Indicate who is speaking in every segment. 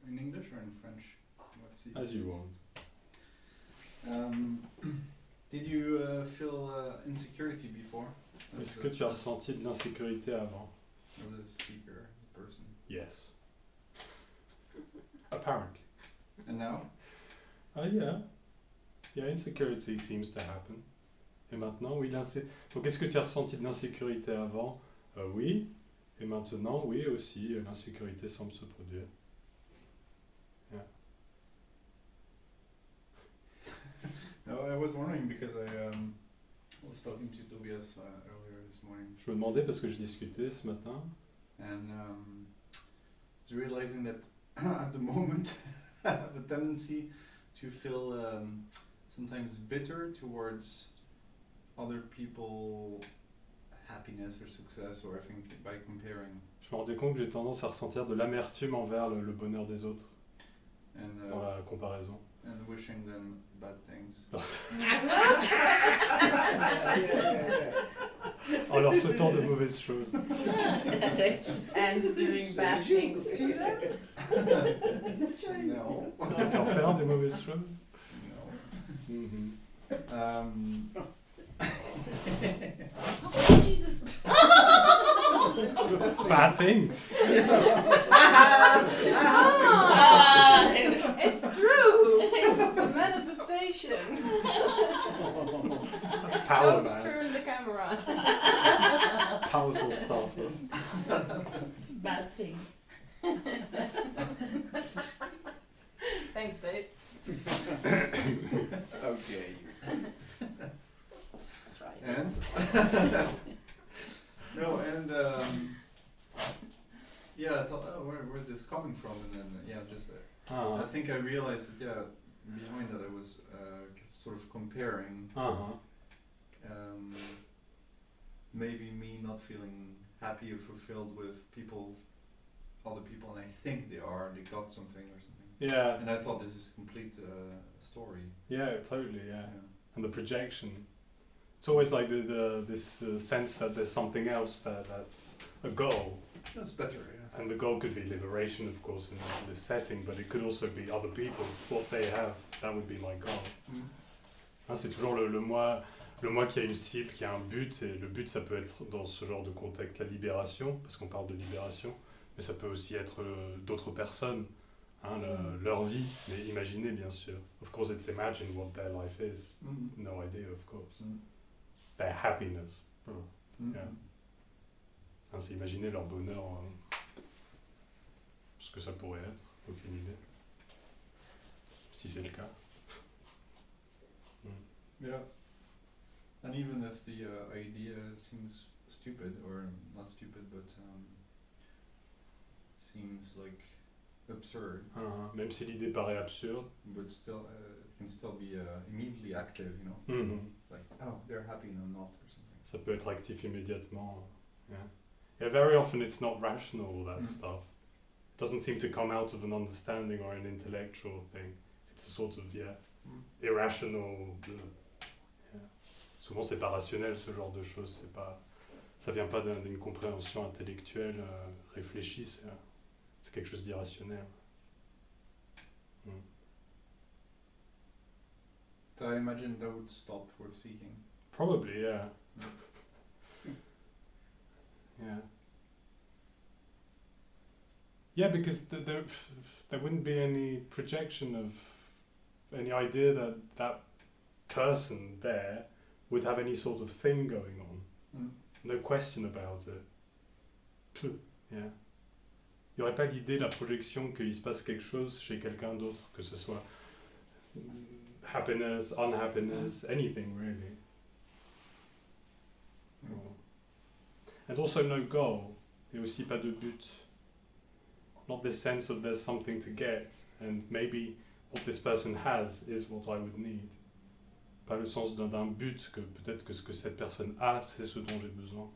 Speaker 1: in English or in French? What's easiest?
Speaker 2: As you want.
Speaker 1: Did you feel insecurity before?
Speaker 2: Est-ce que tu as ressenti de l'insécurité avant?
Speaker 1: As a seeker, as a person.
Speaker 2: Yes. Apparently.
Speaker 1: And now?
Speaker 2: Yeah. Yeah, insecurity seems to happen. Et maintenant, oui, donc est-ce que tu as ressenti de l'insécurité avant? Oui. Et maintenant, oui aussi, l'insécurité semble se produire. Yeah.
Speaker 1: No, I was wondering because I was talking to Tobias earlier this morning.
Speaker 2: Je me demandais parce que je discutais ce matin.
Speaker 1: And realizing that at the moment I have a tendency to feel sometimes bitter towards other people happiness or success, or I think by comparing.
Speaker 2: Je me rendais compte que j'ai tendance à ressentir de l'amertume envers le bonheur des autres
Speaker 1: And,
Speaker 2: dans la comparaison.
Speaker 1: And wishing them bad things.
Speaker 2: En leur souhaitant de mauvaises choses.
Speaker 3: And doing bad things to them?
Speaker 1: No.
Speaker 2: En faire des mauvaises choses?
Speaker 1: No.
Speaker 2: Mm-hmm.
Speaker 3: Oh, Jesus.
Speaker 2: Bad things.
Speaker 3: It's true. The manifestation.
Speaker 2: Power,
Speaker 3: Don't
Speaker 2: man.
Speaker 3: turn the camera.
Speaker 2: Powerful stuff.
Speaker 3: It's bad thing. Thanks, babe.
Speaker 1: Okay.
Speaker 3: That's right.
Speaker 1: And no, and yeah, I thought, oh, where's this coming from? And then just I think I realized that behind that I was sort of comparing. Maybe me not feeling happy or fulfilled with other people, and I think they got something or something.
Speaker 2: Yeah.
Speaker 1: And I thought this is a complete story.
Speaker 2: Yeah, totally. Yeah. And the projection. It's always like this sense that there's something else that's a goal.
Speaker 1: That's better, yeah.
Speaker 2: And the goal could be liberation, of course, in this setting, but it could also be other people, what they have. That would be my goal. Hein, c'est toujours le moi qui a une cible, qui a un but, et le but, ça peut être dans ce genre de contexte la libération, parce qu'on parle de libération, mais ça peut aussi être d'autres personnes, hein, leur vie, mais imaginez bien sûr. Of course, it's imagine what their life is. No idea, of course. Their happiness. Yeah. Hein, c'est imaginer leur bonheur, ce que ça pourrait être, aucune idée. Si c'est le cas.
Speaker 1: Yeah. And even if the idea seems stupid, or not stupid, but seems like absurd.
Speaker 2: Même si l'idée paraît absurde.
Speaker 1: But still, it can still be immediately active, you know. It's like, oh, they're happy and I'm not, or something.
Speaker 2: Ça peut être actif immédiatement. Yeah, very often it's not rational, all that stuff. It doesn't seem to come out of an understanding or an intellectual thing. It's a sort of, irrational. Souvent c'est pas rationnel ce genre de choses, ça vient pas d'une compréhension intellectuelle réfléchie, c'est quelque chose d'irrationnel.
Speaker 1: So I imagine that would stop with seeking.
Speaker 2: Probably, yeah. Yeah. Yeah, because there wouldn't be any projection of any idea that person there would have any sort of thing going on. No question about it. Yeah. Il n'y aurait pas l'idée, la projection qu'il se passe quelque chose chez quelqu'un d'autre, que ce soit happiness, unhappiness, anything really. And also no goal, et aussi pas de but. Not this sense of there's something to get, and maybe what this person has is what I would need. Pas le sens d'un but, que peut-être que ce que cette personne a, c'est ce dont j'ai besoin.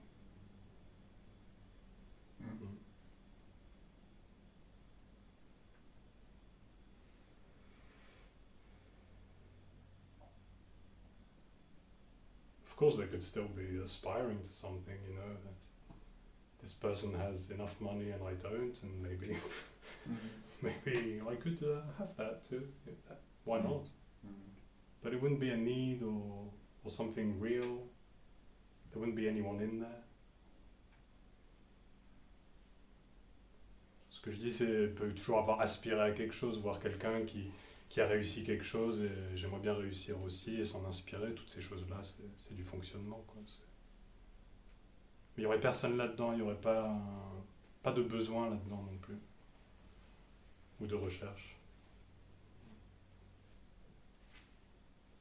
Speaker 2: Of course, they could still be aspiring to something, you know. this person has enough money and I don't, and maybe maybe I could have that too. Why not? But it wouldn't be a need or something real. There wouldn't be anyone in there. Ce que je dis, c'est peut toujours avoir aspiré à quelque chose, voir quelqu'un qui a réussi quelque chose et j'aimerais bien réussir aussi et s'en inspirer. Toutes ces choses-là, c'est du fonctionnement, quoi. Mais il n'y aurait personne là-dedans, il n'y aurait pas de besoin là-dedans non plus. Ou de recherche.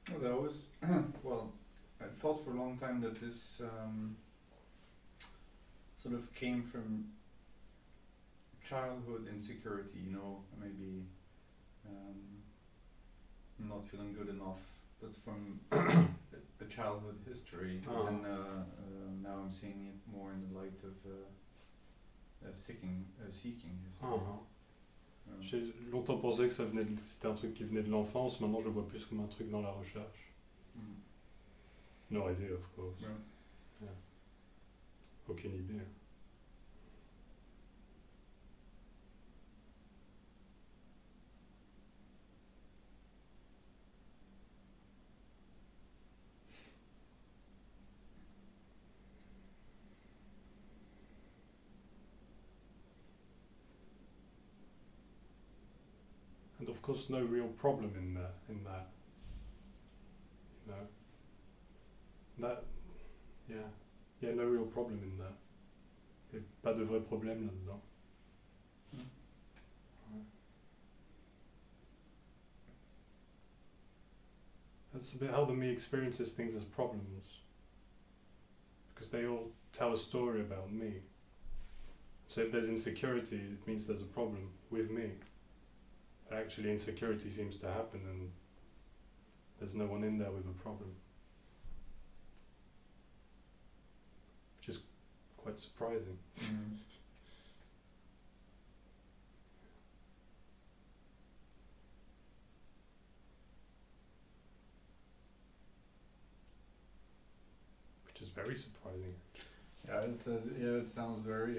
Speaker 1: As I always, well, I thought for a long time that this sort of came from childhood insecurity, you know, maybe not feeling good enough, but from a childhood history. But then now I'm seeing it more in the light of seeking history.
Speaker 2: J'ai longtemps pensé que c'était un truc qui venait de l'enfance, maintenant je le vois plus comme un truc dans la recherche. No idea, of course. Yeah. Aucune idée. And of course no real problem in that. You know? Yeah, no real problem in that. Et pas de vrai problème là-dedans. That's a bit how the me experiences things as problems. Because they all tell a story about me. So if there's insecurity, it means there's a problem with me. But actually insecurity seems to happen and there's no one in there with a problem. Which is quite surprising. Which is very surprising.
Speaker 1: Yeah, it sounds very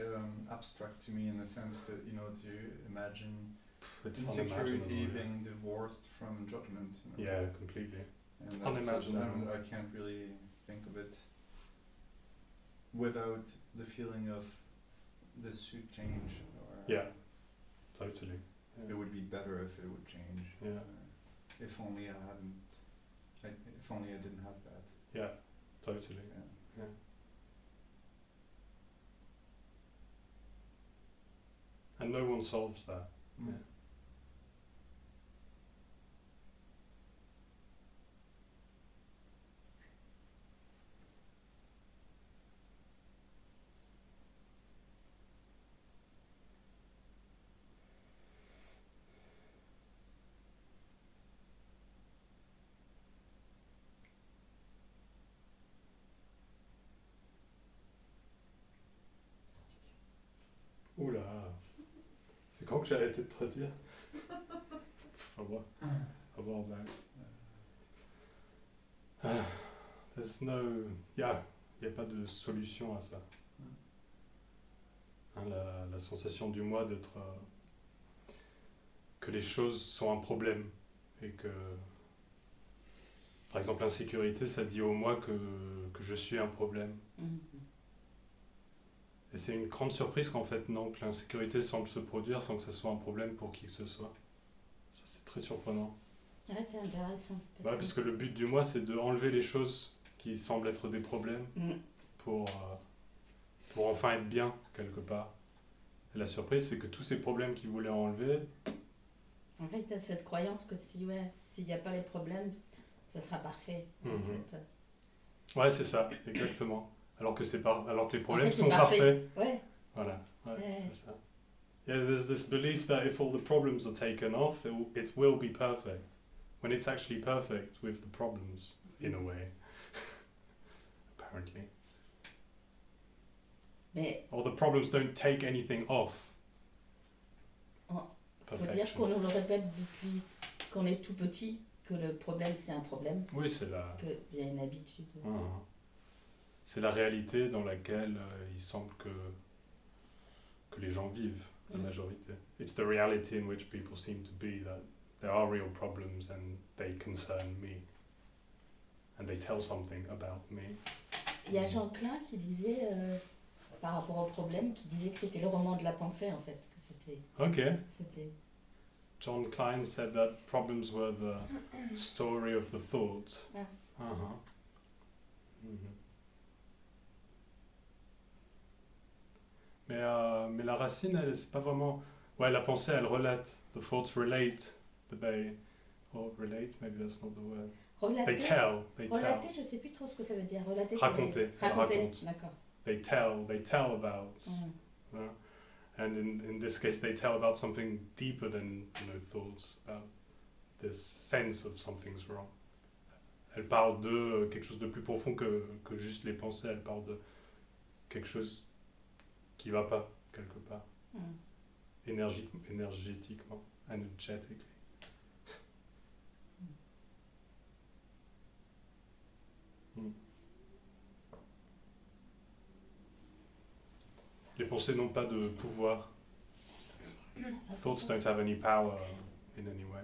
Speaker 1: abstract to me in the sense that, you know, to imagine
Speaker 2: It's
Speaker 1: insecurity being divorced from judgment. You know?
Speaker 2: Yeah, completely.
Speaker 1: And
Speaker 2: It's
Speaker 1: that's
Speaker 2: unimaginable.
Speaker 1: I can't really think of it without the feeling of this should change. Or
Speaker 2: Yeah, totally. Yeah.
Speaker 1: It would be better if it would change.
Speaker 2: Yeah.
Speaker 1: If only if only I didn't have that.
Speaker 2: Yeah, totally.
Speaker 1: Yeah.
Speaker 2: Yeah. And no one solves that. Yeah. Oula, c'est quand que j'ai arrêté de traduire? Faut voir back. There's no, y a pas de solution à ça. Hein, la sensation du moi d'être que les choses sont un problème et que par exemple l'insécurité ça dit au moi que je suis un problème. Et c'est une grande surprise qu'en fait non, que l'insécurité semble se produire sans que ce soit un problème pour qui que ce soit. Ça c'est très surprenant.
Speaker 3: Ouais, c'est intéressant.
Speaker 2: Parce que le but du moi c'est de enlever les choses qui semblent être des problèmes pour enfin être bien quelque part. Et la surprise c'est que tous ces problèmes qu'il voulait enlever...
Speaker 3: En fait, tu as cette croyance que s'il n'y a pas les problèmes, ça sera parfait. En fait.
Speaker 2: Ouais, c'est ça, exactement. Alors que les problèmes
Speaker 3: en fait,
Speaker 2: sont parfaits.
Speaker 3: Ouais.
Speaker 2: Voilà, c'est ça. Yeah, there's this belief that if all the problems are taken off, it will be perfect. When it's actually perfect with the problems, in a way. Apparently.
Speaker 3: Mais
Speaker 2: or the problems don't take anything off.
Speaker 3: Il faut dire qu'on nous le répète depuis qu'on est tout petit, que le problème c'est un problème.
Speaker 2: Oui, c'est la...
Speaker 3: Qu'il y a une habitude.
Speaker 2: C'est la réalité dans laquelle il semble que que les gens vivent, la
Speaker 3: Mm.
Speaker 2: majorité. It's the reality in which people seem to be, that there are real problems and they concern me. And they tell something about me.
Speaker 3: Il y a Jean Klein qui disait, par rapport au problème, qui disait que c'était le roman de la pensée en fait. Que
Speaker 2: Okay.
Speaker 3: c'était...
Speaker 2: John Klein said that problems were the story of the thought.
Speaker 3: Ah.
Speaker 2: Uh-huh. Mhm. Mais la racine, elle, c'est pas vraiment... Ouais, la pensée, elle relate. The thoughts relate. But they... Or relate, maybe that's not the word.
Speaker 3: Relater,
Speaker 2: They tell.
Speaker 3: relater, je sais plus trop ce que ça veut dire. Relater,
Speaker 2: Raconter.
Speaker 3: ça veut dire... Raconter,
Speaker 2: Raconte.
Speaker 3: d'accord.
Speaker 2: They tell about...
Speaker 3: Mm.
Speaker 2: And in this case, they tell about something deeper than, thoughts, about this sense of something's wrong. Elle parle de quelque chose de plus profond que juste les pensées. Elle parle de quelque chose qui va pas, quelque part. Énergétiquement, energetically. Les pensées n'ont pas de pouvoir. Thoughts don't have any power in any way.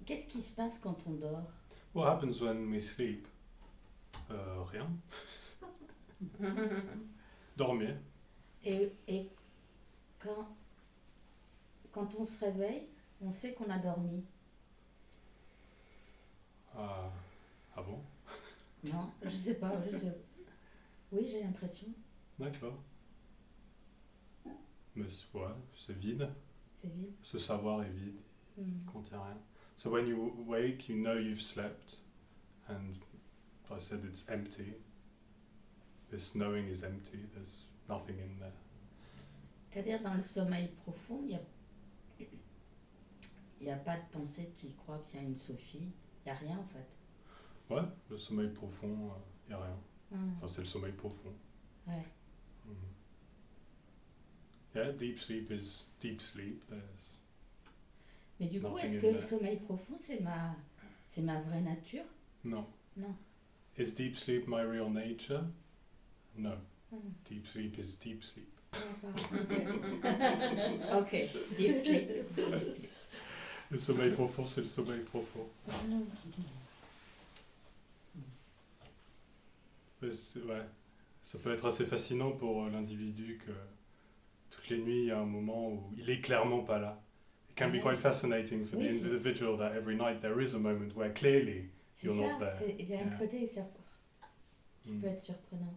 Speaker 3: Qu'est-ce qui se passe quand on dort?
Speaker 2: What happens when we sleep? Rien. Dormir.
Speaker 3: Et quand on se réveille, on sait qu'on a dormi.
Speaker 2: Ah bon?
Speaker 3: Non, je sais pas. Oui, j'ai l'impression.
Speaker 2: D'accord. Mais ouais, c'est vide.
Speaker 3: C'est vide.
Speaker 2: Ce savoir est vide. Il contient rien. So when you wake, you know you've slept, and I said it's empty. This knowing is empty. There's nothing in there.
Speaker 3: C'est-à-dire dans le sommeil profond, il y a pas de pensée qui croit qu'il y a une Sophie. Il y a rien en fait.
Speaker 2: Ouais, le sommeil profond, il y a rien. Enfin, c'est le sommeil profond.
Speaker 3: Ouais.
Speaker 2: Yeah, deep sleep is deep sleep. There's
Speaker 3: Mais du coup,
Speaker 2: nothing
Speaker 3: est-ce
Speaker 2: in
Speaker 3: que le
Speaker 2: there.
Speaker 3: sommeil profond, c'est ma vraie nature?
Speaker 2: No.
Speaker 3: Non.
Speaker 2: Is deep sleep my real nature? No.
Speaker 3: Mm.
Speaker 2: Deep sleep is deep sleep.
Speaker 3: Ok, deep sleep. Deep sleep.
Speaker 2: Le sommeil profond, c'est le sommeil profond. Mais ouais, ça peut être assez fascinant pour l'individu que toutes les nuits, il y a un moment où il est clairement pas là. Et can be quite fascinating for the individual that every night there is a moment where clearly you're not there.
Speaker 3: Il y a un côté qui peut être surprenant.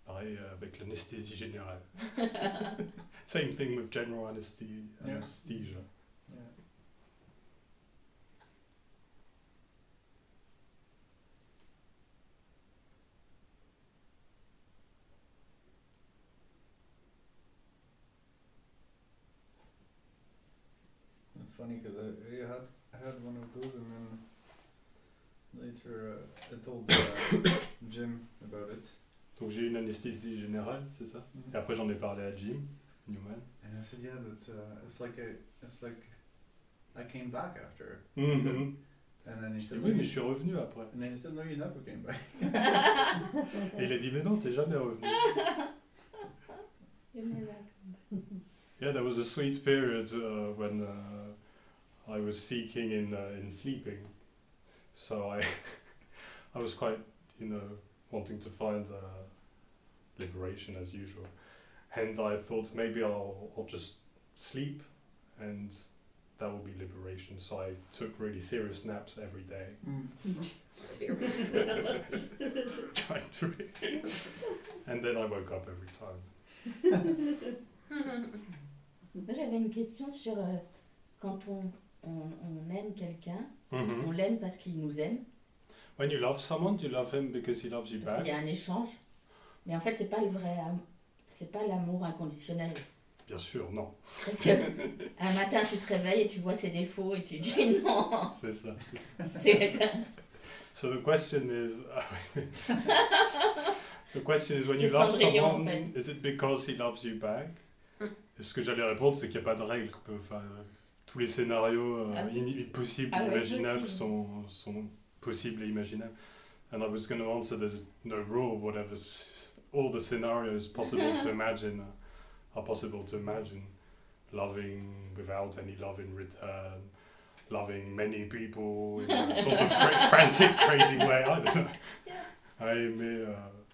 Speaker 2: Pareil avec l'anesthésie générale. Same thing with general anesthesia.
Speaker 1: Yeah. It's funny because I had one of those and then later I told Jim about it.
Speaker 2: Donc j'ai eu une anesthésie générale, c'est ça? Et après j'en ai parlé à Jim Newman.
Speaker 1: And I said, yeah, but it's like I came back after.
Speaker 2: Mm-hmm.
Speaker 1: And then he said,
Speaker 2: oui, mais je suis revenu après.
Speaker 1: And then he said, no, you never came back.
Speaker 2: Et il a dit, mais non, t'es jamais revenu. Yeah, there was a sweet period when I was seeking in sleeping. So I was quite, wanting to find liberation as usual. And I thought maybe I'll just sleep and that will be liberation. So I took really serious naps every day. Trying to and then I woke up every time.
Speaker 3: Moi j'avais une question sur quand on aime quelqu'un, on l'aime parce qu'il nous aime.
Speaker 2: When you love someone, do you love him because he loves you
Speaker 3: parce
Speaker 2: back?
Speaker 3: Qu'il y a un échange, mais en fait c'est pas le vrai amour, c'est pas l'amour inconditionnel.
Speaker 2: Bien sûr, non.
Speaker 3: Parce que un matin tu te réveilles et tu vois ses défauts et tu dis non.
Speaker 2: C'est ça.
Speaker 3: So
Speaker 2: the question is, when you love someone, is it because he loves you back? Et ce que j'allais répondre, c'est qu'il n'y a pas de règle. Tous les scénarios possibles et imaginables sont possibles et imaginables. And I was going to answer, there's no rule, whatever. All the scenarios possible to imagine are possible to imagine. Loving without any love in return, loving many people in a sort of frantic, crazy way, I don't know. À aimer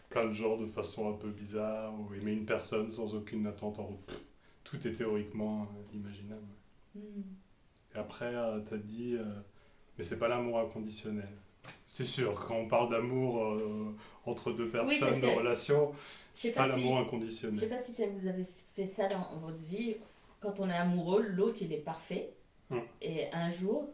Speaker 2: plein de gens de façon un peu bizarre, ou aimer une personne sans aucune attente en route. Tout est théoriquement imaginable. Et après, t'as dit, mais c'est pas l'amour inconditionnel. C'est sûr, quand on parle d'amour entre deux personnes, de relations, c'est pas l'amour inconditionnel.
Speaker 3: Je sais pas si ça vous avez fait ça dans votre vie. Quand on est amoureux, l'autre il est parfait. Et un jour,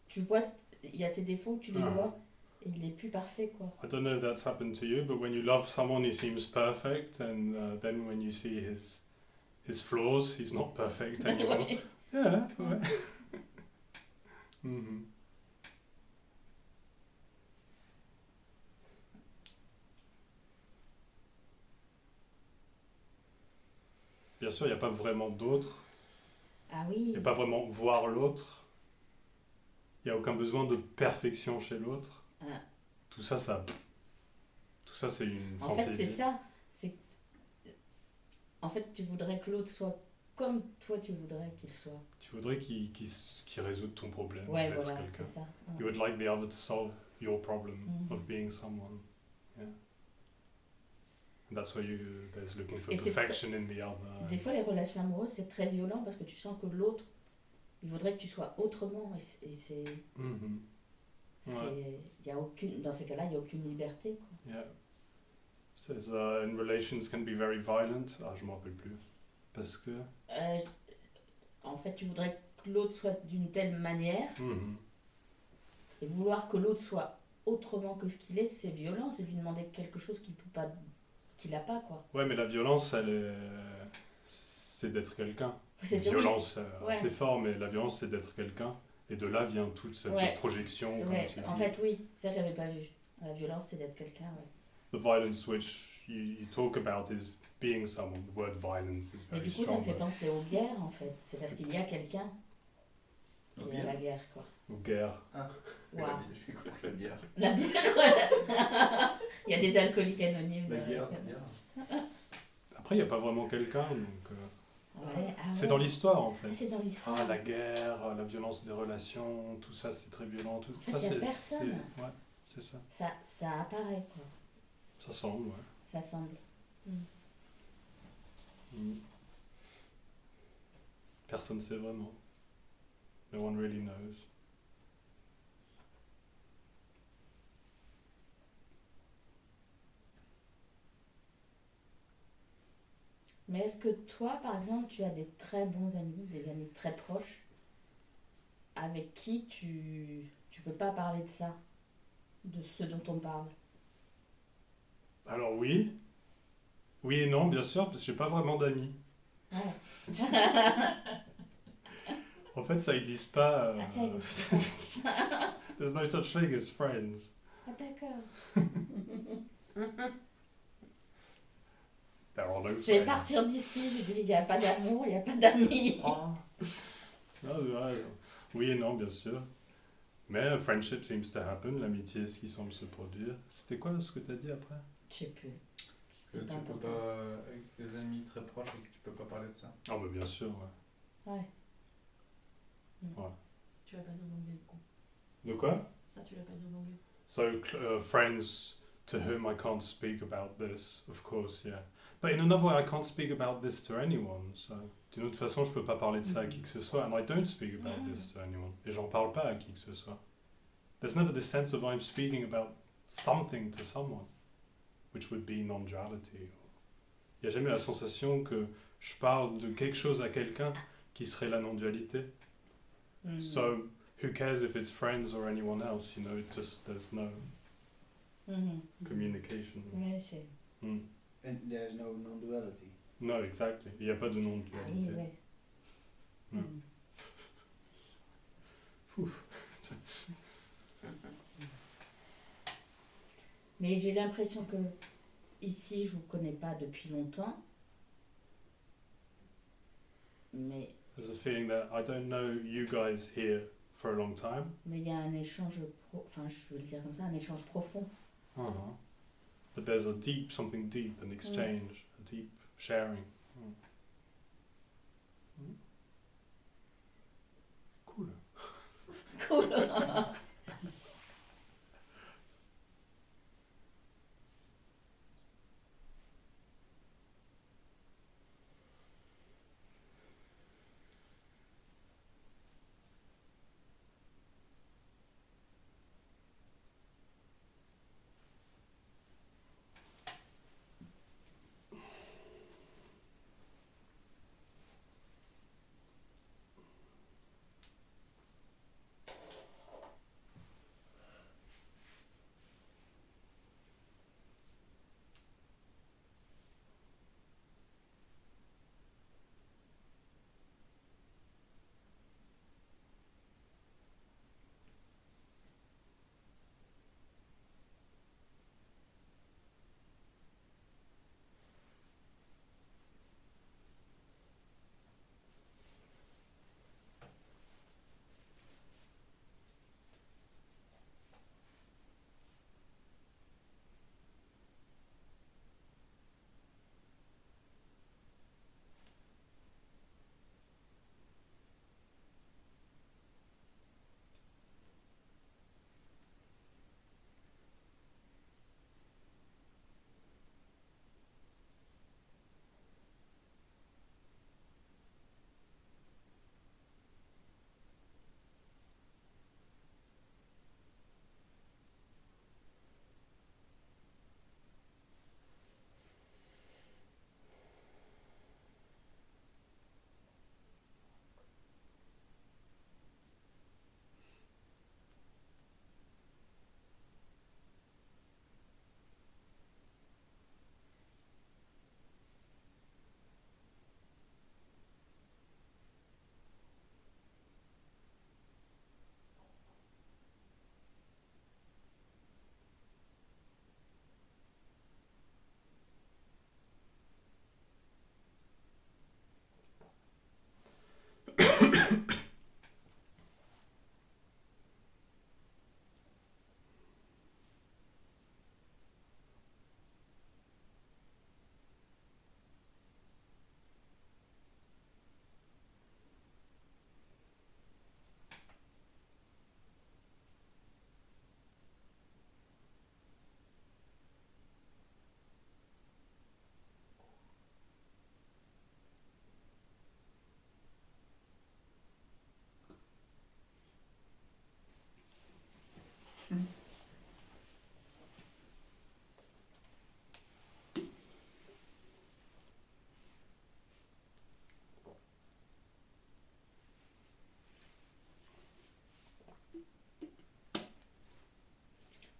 Speaker 3: tu vois, il y a ses défauts, tu les vois, et il est plus parfait, quoi.
Speaker 2: I don't know if that's happened to you, but when you love someone, he seems perfect, and then when you see his flaws, he's not perfect anymore. Yeah, ouais. Bien sûr, il n'y a pas vraiment d'autre.
Speaker 3: Ah oui.
Speaker 2: Il n'y a pas vraiment voir l'autre. Il n'y a aucun besoin de perfection chez l'autre. Tout ça, c'est une fantaisie.
Speaker 3: En fait, c'est ça. En fait, tu voudrais que l'autre soit comme toi, tu voudrais qu'il soit.
Speaker 2: Tu voudrais qu'il résoudre ton problème d'être
Speaker 3: voilà,
Speaker 2: quelqu'un.
Speaker 3: c'est ça.
Speaker 2: You would like the other to solve your problem of being someone. Yeah. And that's why there's looking for perfection in the other.
Speaker 3: Des fois, les relations amoureuses, c'est très violent parce que tu sens que l'autre, il voudrait que tu sois autrement. Et c'est... Y a aucune, dans ces cas-là, il n'y a aucune liberté. Quoi.
Speaker 2: Yeah. Says, and relations can be very violent. Je ne m'en rappelle plus. Parce que...
Speaker 3: en fait, tu voudrais que l'autre soit d'une telle manière. Et vouloir que l'autre soit autrement que ce qu'il est, c'est violent. C'est lui demander quelque chose qu'il n'a pas, quoi.
Speaker 2: Ouais, mais la violence, c'est d'être quelqu'un. Violence, c'est fort, mais la violence, c'est d'être quelqu'un. Et de là vient toute cette projection. Comme tu dis.
Speaker 3: En fait, oui, ça, j'avais pas vu. La violence, c'est d'être quelqu'un,
Speaker 2: The violence which you talk about is being someone. The word violence is very strong.
Speaker 3: Mais du coup, ça me fait penser aux guerres, en fait. C'est parce qu'il y a quelqu'un qui est à la guerre, quoi.
Speaker 2: Aux guerres.
Speaker 3: Wow.
Speaker 1: J'ai compris la bière.
Speaker 3: La bière, voilà. Il y a des alcooliques anonymes.
Speaker 1: La bière.
Speaker 2: Après, il n'y a pas vraiment quelqu'un, donc... c'est
Speaker 3: ouais.
Speaker 2: dans l'histoire, en fait.
Speaker 3: C'est dans l'histoire.
Speaker 2: La guerre, la violence des relations, tout ça, c'est très violent. Tout
Speaker 3: en fait,
Speaker 2: ça,
Speaker 3: il y a personne.
Speaker 2: Ouais, c'est ça.
Speaker 3: Ça apparaît, quoi.
Speaker 2: Ça semble, ouais.
Speaker 3: Ça semble.
Speaker 2: Personne ne sait vraiment. No one really knows.
Speaker 3: Mais est-ce que toi, par exemple, tu as des très bons amis, des amis très proches, avec qui tu peux pas parler de ça, de ce dont on parle?
Speaker 2: Alors oui. Oui et non, bien sûr, parce que j'ai pas vraiment d'amis.
Speaker 3: Ouais.
Speaker 2: En fait, ça n'existe pas.
Speaker 3: Ah, ça existe pas.
Speaker 2: There's no such thing as friends.
Speaker 3: Ah, d'accord.
Speaker 2: There are no
Speaker 3: Je vais
Speaker 2: friends.
Speaker 3: partir d'ici, je dis, il n'y a pas d'amour, il n'y a pas d'amis.
Speaker 2: Non, ouais, oui et non, bien sûr. Mais friendship seems to happen, l'amitié est ce qui semble se produire. C'était quoi ce que tu as dit après?
Speaker 3: Je sais plus.
Speaker 1: Que tu peux pas, avec des amis très proches et que tu peux pas parler de ça.
Speaker 2: Ah bah bien sûr, ouais.
Speaker 3: Ouais.
Speaker 2: Ouais.
Speaker 4: Tu l'as pas dit en anglais du coup.
Speaker 2: De quoi?
Speaker 4: Ça, tu l'as pas dit en anglais.
Speaker 2: So friends to whom I can't speak about this, of course, yeah. But in another way, I can't speak about this to anyone. So d'une autre façon, je peux pas parler de ça à qui que ce soit, and I don't speak about this to anyone. Et j'en parle pas à qui que ce soit. There's never this sense of I'm speaking about something to someone, which would be non-duality. Il y a jamais la sensation que je parle de quelque chose à quelqu'un qui serait la non-dualité. So who cares if it's friends or anyone else, you know, it just, there's no communication.
Speaker 3: Oui, c'est...
Speaker 5: And there's no non-duality.
Speaker 2: No, exactly. Il n'y a pas de
Speaker 3: Ah oui,
Speaker 2: non-dualité.
Speaker 3: ouais. Mais j'ai l'impression que ici, je vous connais pas depuis longtemps. Mais
Speaker 2: There's a feeling that I don't know you guys here for a long time.
Speaker 3: il y a un échange, enfin je veux le dire comme ça, un échange profond.
Speaker 2: Uh-huh. But there's a deep, something deep, an exchange, a deep sharing. Cool.
Speaker 3: Cool.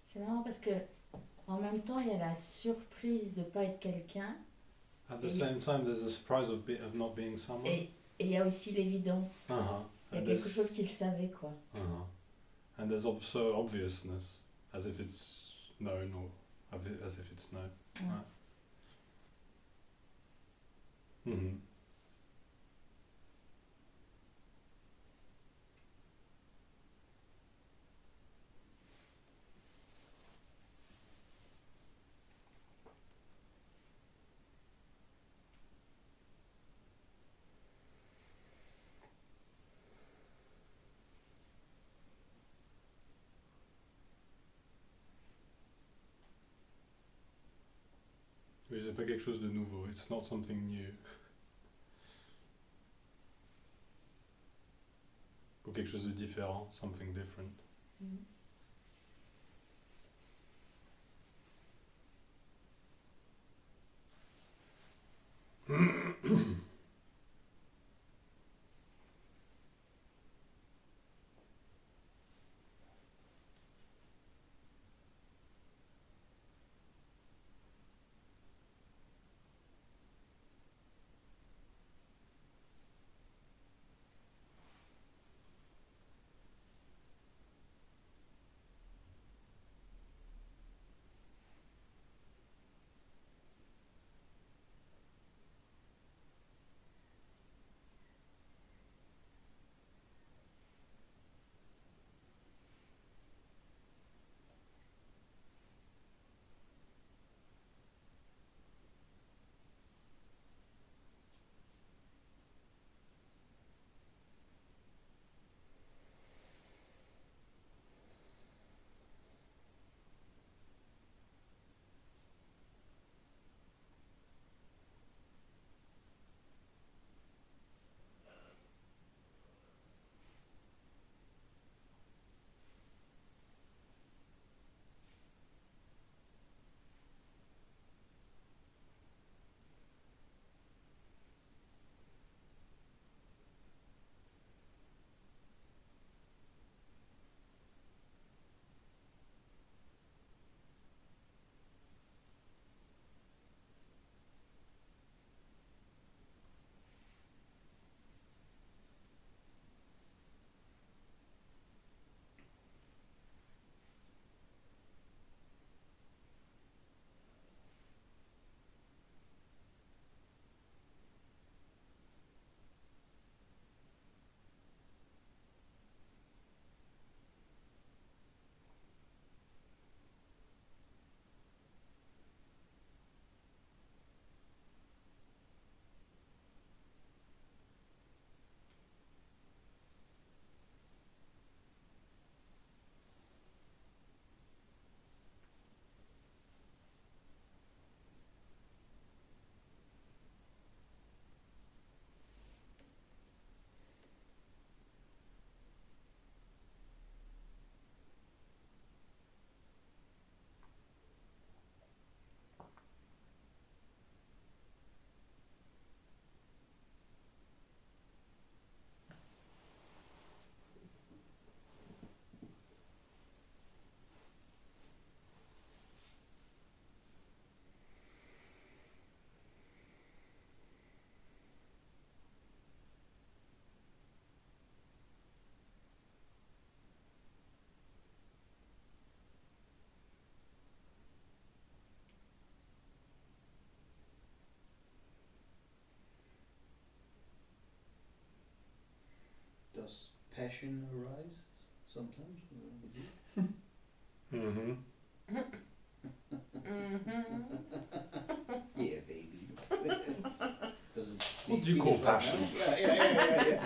Speaker 3: C'est marrant parce que en même temps, il y a la surprise de pas être quelqu'un
Speaker 2: At the same time, there's the surprise of not being someone.
Speaker 3: et il y a aussi l'évidence.
Speaker 2: Uh-huh.
Speaker 3: Il y a
Speaker 2: And
Speaker 3: quelque
Speaker 2: there's-
Speaker 3: chose qu'il savait, quoi.
Speaker 2: Uh-huh. And there's also obviousness, as if it's known or as if it's known.
Speaker 3: Ouais.
Speaker 2: Right. Mhm. Oui, c'est pas quelque chose de nouveau. It's not something new. Ou quelque chose de différent, something different.
Speaker 3: Mhm.
Speaker 5: Does passion arise sometimes with you?
Speaker 2: Mhm.
Speaker 5: Yeah, baby. Does it
Speaker 2: What
Speaker 5: speak
Speaker 2: do you
Speaker 5: English
Speaker 2: call
Speaker 5: right
Speaker 2: passion?
Speaker 5: now? Yeah.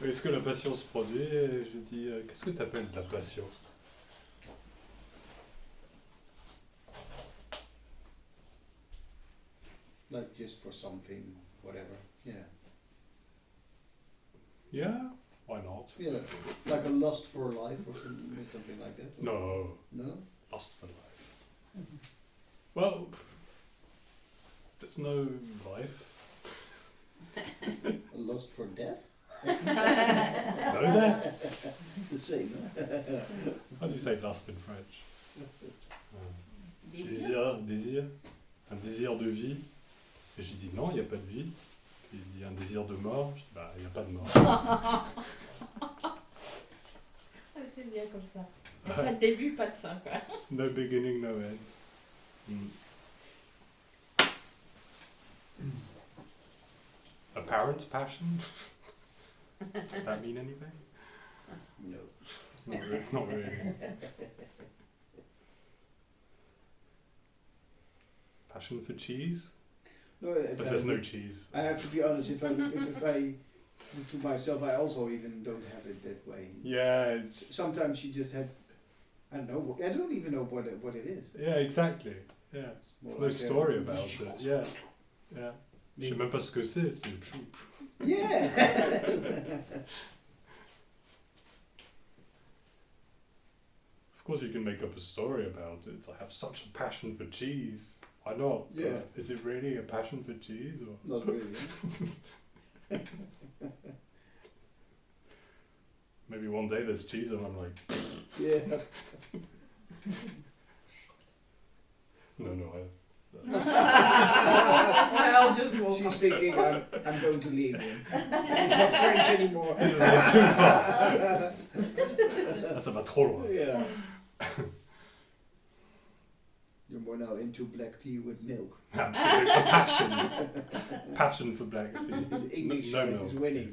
Speaker 2: Est-ce que la passion se produit? Et je dis, qu'est-ce que tu appelles de la passion?
Speaker 5: Like just for something, whatever. Yeah.
Speaker 2: Yeah, why not?
Speaker 5: Yeah, like a lust for life or something like that. Or
Speaker 2: No,
Speaker 5: no.
Speaker 2: lust for life. Well, there's no life.
Speaker 5: A lust for death.
Speaker 2: No death.
Speaker 5: It's the same. Huh?
Speaker 2: How do you say lust in French? Désir. Un désir de vie. Et j'ai dit non, il n'y a pas de vie. Puis il dit un désir de mort. Je dis bah, il n'y a pas de mort.
Speaker 3: C'est bien comme ça. Il n'y a pas de début, pas de fin, quoi.
Speaker 2: No beginning, no end. Mm. Apparent passion? Does that mean anything?
Speaker 5: No.
Speaker 2: Not really. Passion for cheese?
Speaker 5: No,
Speaker 2: But there's no cheese.
Speaker 5: I have to be honest. If I to myself, I also even don't have it that way.
Speaker 2: Yeah, it's...
Speaker 5: Sometimes you just have. I don't know. I don't even know what it is.
Speaker 2: Yeah, exactly. Yeah.
Speaker 5: More
Speaker 2: There's no
Speaker 5: like
Speaker 2: story about it. Yeah. Yeah. Je sais
Speaker 5: Maybe-
Speaker 2: même pas ce que c'est. C'est...
Speaker 5: Yeah.
Speaker 2: Of course, you can make up a story about it. I have such a passion for cheese. Why not?
Speaker 5: Yeah.
Speaker 2: Is it really a passion for cheese? Or?
Speaker 5: Not really.
Speaker 2: Maybe one day there's cheese and I'm like,
Speaker 5: Yeah.
Speaker 2: no,
Speaker 4: I'll just walk
Speaker 5: She's
Speaker 4: off.
Speaker 5: thinking, I'm going to leave him. He's not French anymore.
Speaker 2: This is a bit too far. Ça va trop loin.
Speaker 5: Yeah. You're more now into black tea with milk.
Speaker 2: Absolutely. A passion for black tea.
Speaker 5: The English
Speaker 2: No
Speaker 5: side
Speaker 2: milk,
Speaker 5: is winning.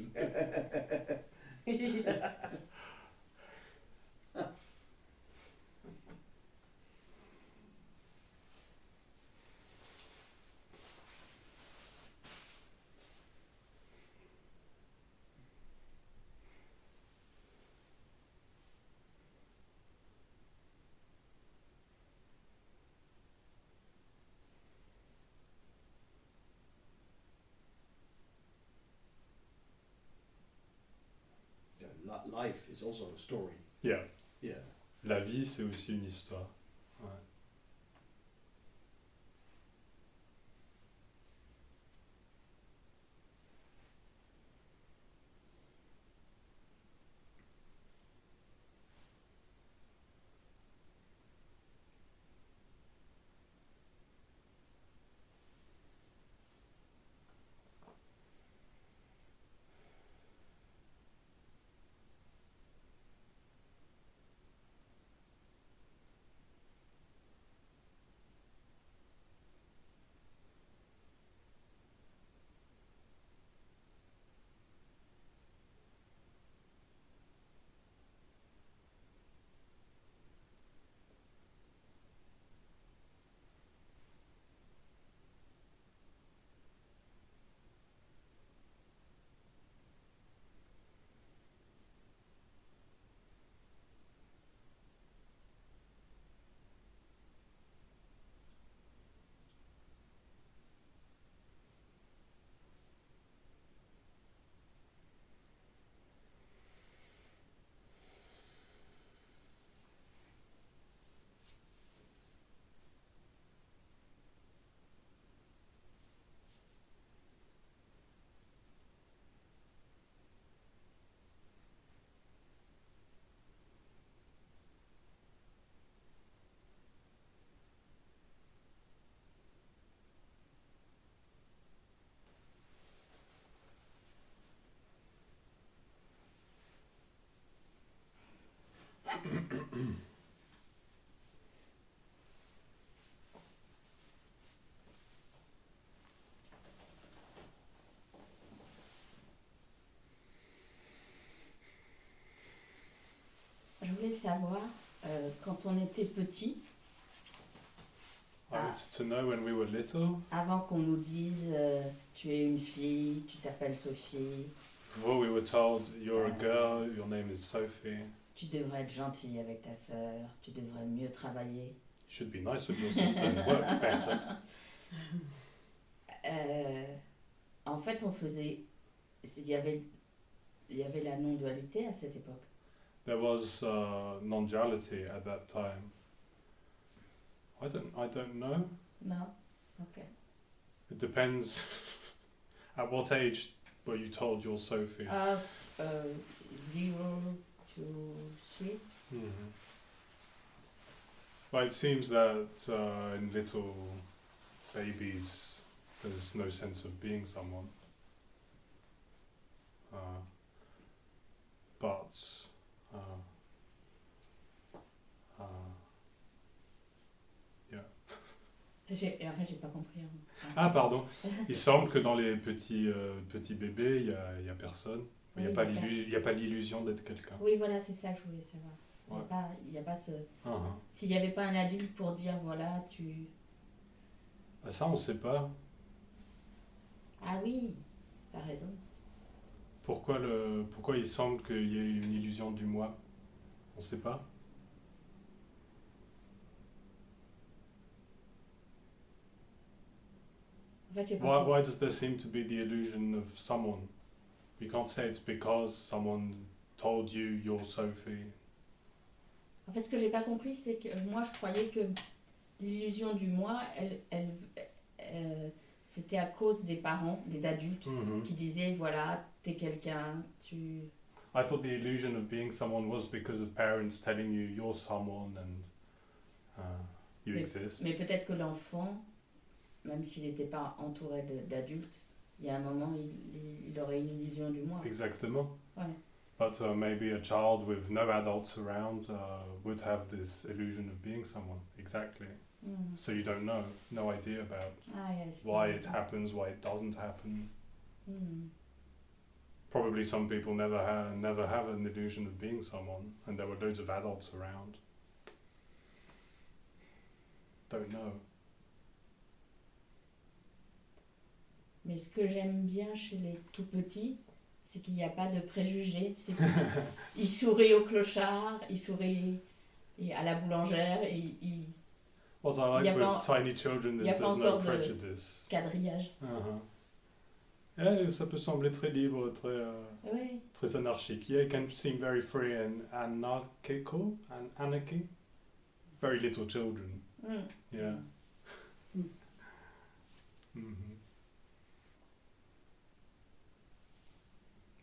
Speaker 4: Yeah.
Speaker 5: Life is also a story.
Speaker 2: Yeah.
Speaker 5: Yeah.
Speaker 2: La vie, c'est aussi une histoire. Ouais.
Speaker 3: Je voulais savoir, quand on était petit,
Speaker 2: I wanted to know when we were little,
Speaker 3: avant qu'on nous dise tu es une fille, tu t'appelles Sophie,
Speaker 2: before we were told you're a girl, your name is Sophie,
Speaker 3: tu devrais être gentille avec ta sœur, tu devrais mieux travailler.
Speaker 2: you should be nice with your sister and work better.
Speaker 3: En fait, il y avait il y avait la non-dualité à cette époque.
Speaker 2: There was non-duality at that time. I don't know.
Speaker 3: Non? Ok.
Speaker 2: It depends. At what age were you told you're Sophie?
Speaker 3: 0 to 3.
Speaker 2: Mhm. Well, it seems that in little babies, there's no sense of being someone. But yeah.
Speaker 3: En fait, j'ai pas compris. Hein.
Speaker 2: Ah, pardon. Il semble que dans les petits bébés, il y a personne. Il
Speaker 3: Oui,
Speaker 2: n'y a pas l'illusion d'être quelqu'un.
Speaker 3: Oui, voilà, c'est ça que je voulais savoir.
Speaker 2: Ouais.
Speaker 3: Il y a pas ce...
Speaker 2: Uh-huh.
Speaker 3: S'il n'y avait pas un adulte pour dire, voilà, tu...
Speaker 2: Ah, ça, on ne sait pas.
Speaker 3: Ah oui, t'as raison.
Speaker 2: Pourquoi il semble qu'il y ait une illusion du moi? On ne sait pas.
Speaker 3: En fait, j'ai pas
Speaker 2: Why does there seem to be the illusion of someone? We can't say it's because someone told you you're Sophie.
Speaker 3: En fait, ce que j'ai pas compris, c'est que moi, je croyais que l'illusion du moi, c'était à cause des parents, des adultes,
Speaker 2: Mm-hmm.
Speaker 3: qui disaient, voilà, t'es quelqu'un, tu...
Speaker 2: I thought the illusion of being someone was because of parents telling you you're someone and you exist.
Speaker 3: Mais peut-être que l'enfant, même s'il n'était pas entouré d'adultes, il y a un moment, il aurait une illusion du moi.
Speaker 2: Exactement.
Speaker 3: Ouais.
Speaker 2: But maybe a child with no adults around would have this illusion of being someone. Exactly.
Speaker 3: Mm.
Speaker 2: So you don't know, no idea about
Speaker 3: Ah, yes.
Speaker 2: why it happens, why it doesn't happen.
Speaker 3: Mm.
Speaker 2: Probably some people never have an illusion of being someone, and there were loads of adults around. Don't know.
Speaker 3: Mais ce que j'aime bien chez les tout petits, c'est qu'il n'y a pas de préjugés. C'est qu'ils sourient au clochard, ils sourient à la boulangère, et ils
Speaker 2: What I
Speaker 3: Il y
Speaker 2: like
Speaker 3: a
Speaker 2: with tiny children
Speaker 3: il y a
Speaker 2: is
Speaker 3: pas
Speaker 2: there's no
Speaker 3: encore de-
Speaker 2: prejudice.
Speaker 3: quadrillage.
Speaker 2: Yeah, ça peut sembler très libre,
Speaker 3: Oui.
Speaker 2: très anarchique. Yeah, it can seem very free and anarchical, anarchy. Very little children.
Speaker 3: Mm.
Speaker 2: Yeah. Mhm.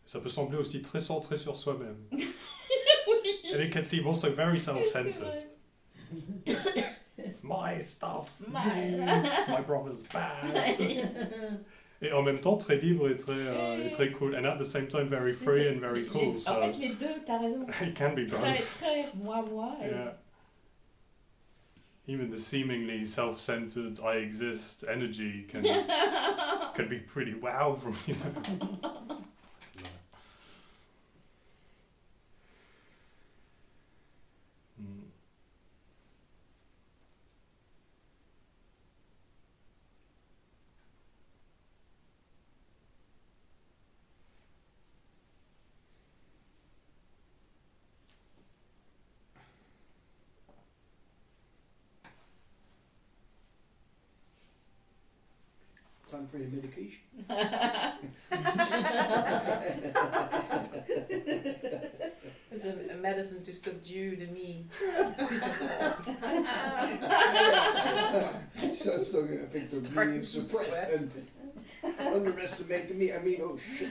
Speaker 2: Ça peut sembler aussi très centré sur soi-même.
Speaker 3: Oui.
Speaker 2: And it can seem also very
Speaker 3: C'est
Speaker 2: self-centered.
Speaker 3: vrai.
Speaker 2: My stuff.
Speaker 3: My-
Speaker 2: My brother's bad. Et en même temps très libre et très cool. And at the same time very free and very cool.
Speaker 3: En
Speaker 2: So
Speaker 3: fait, les deux, t'as raison.
Speaker 2: it can be
Speaker 3: Très,
Speaker 2: both.
Speaker 3: très moi. Et...
Speaker 2: Yeah. Even the seemingly self-centered I exist energy can be pretty wow from you know. Mm.
Speaker 5: Time for your medication.
Speaker 4: It's a medicine to subdue the me.
Speaker 5: Starts talking about Victor
Speaker 4: Starting
Speaker 5: being
Speaker 4: to
Speaker 5: suppressed and underestimate the me. I mean, oh shit.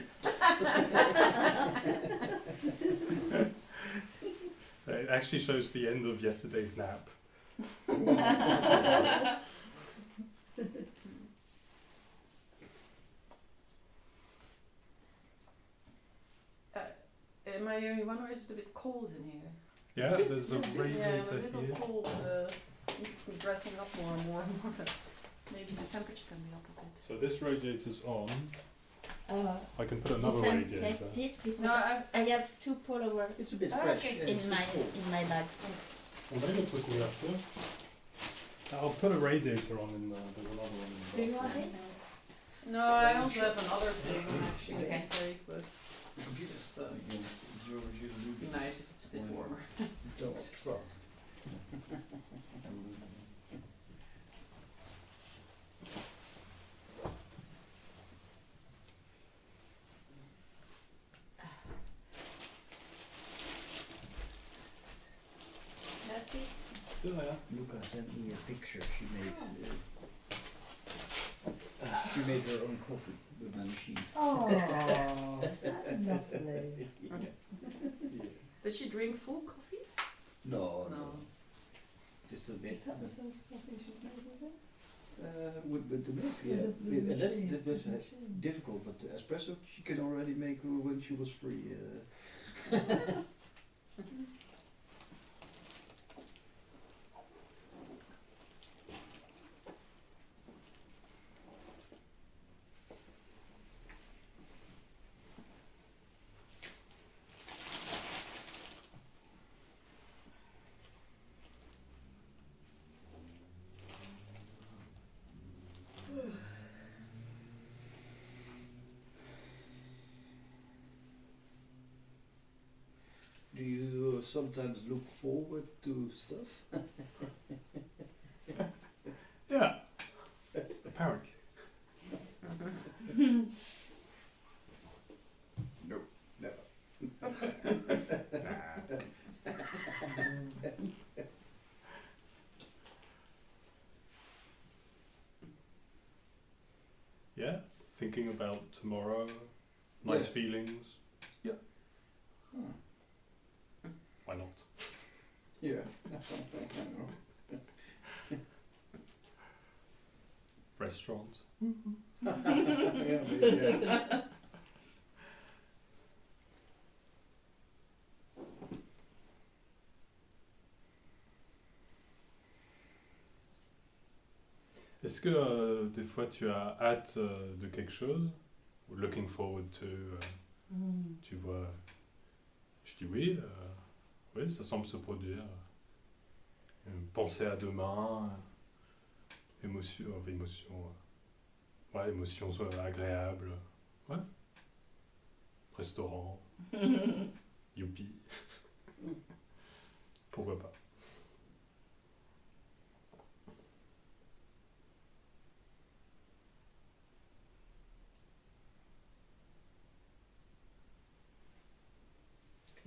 Speaker 2: It actually shows the end of yesterday's nap.
Speaker 4: Am I the only one, or is it a bit cold in here?
Speaker 2: Yeah, there's a
Speaker 4: Yeah, I'm a
Speaker 2: radiator
Speaker 4: little
Speaker 2: here.
Speaker 4: cold. I'm dressing up more and more. Maybe the temperature can be up a bit.
Speaker 2: So this radiator's on.
Speaker 3: Uh,
Speaker 2: I can put
Speaker 3: you
Speaker 2: another
Speaker 3: can
Speaker 2: radiator.
Speaker 3: take this because
Speaker 4: No,
Speaker 3: I have 2 pullover
Speaker 5: It's a bit
Speaker 4: Ah,
Speaker 5: fresh.
Speaker 4: okay.
Speaker 5: yeah, it's
Speaker 3: in
Speaker 5: a bit cold.
Speaker 3: my bag.
Speaker 4: Thanks.
Speaker 2: On va mettre le couvercle. I'll put a radiator on in there's another one in the
Speaker 3: Do you want
Speaker 2: bathroom.
Speaker 3: this?
Speaker 4: No, I also have another thing actually.
Speaker 3: Okay.
Speaker 4: Sorry, but
Speaker 1: The computer stuff again.
Speaker 4: it'd be nice if it's a bit warmer.
Speaker 5: Donald Trump.
Speaker 3: Merci.
Speaker 5: Luca sent me a picture she made. She made her own coffee with my machine.
Speaker 3: Oh, is that lovely?
Speaker 4: Does she drink full coffees?
Speaker 5: No,
Speaker 4: No.
Speaker 5: just a bit.
Speaker 3: Is that the first coffee she's made with it?
Speaker 5: With the milk, yeah.
Speaker 3: With the
Speaker 5: And that's
Speaker 3: machine.
Speaker 5: difficult, but the espresso she can already make when she was free. Do you sometimes look forward to stuff?
Speaker 2: Yeah. Apparently.
Speaker 5: No, never.
Speaker 2: Yeah. Thinking about tomorrow. Nice
Speaker 5: Yeah.
Speaker 2: feelings.
Speaker 5: Hmm.
Speaker 2: Why not?
Speaker 5: Yeah.
Speaker 2: Restaurants.
Speaker 5: Yeah, yeah.
Speaker 2: Est-ce que des fois tu as hâte de quelque chose? Ou looking forward to, tu vois. Je dis oui, oui, ça semble se produire. Penser à demain, émotion, ouais, émotions agréables, ouais. Restaurant, youpi. Pourquoi pas?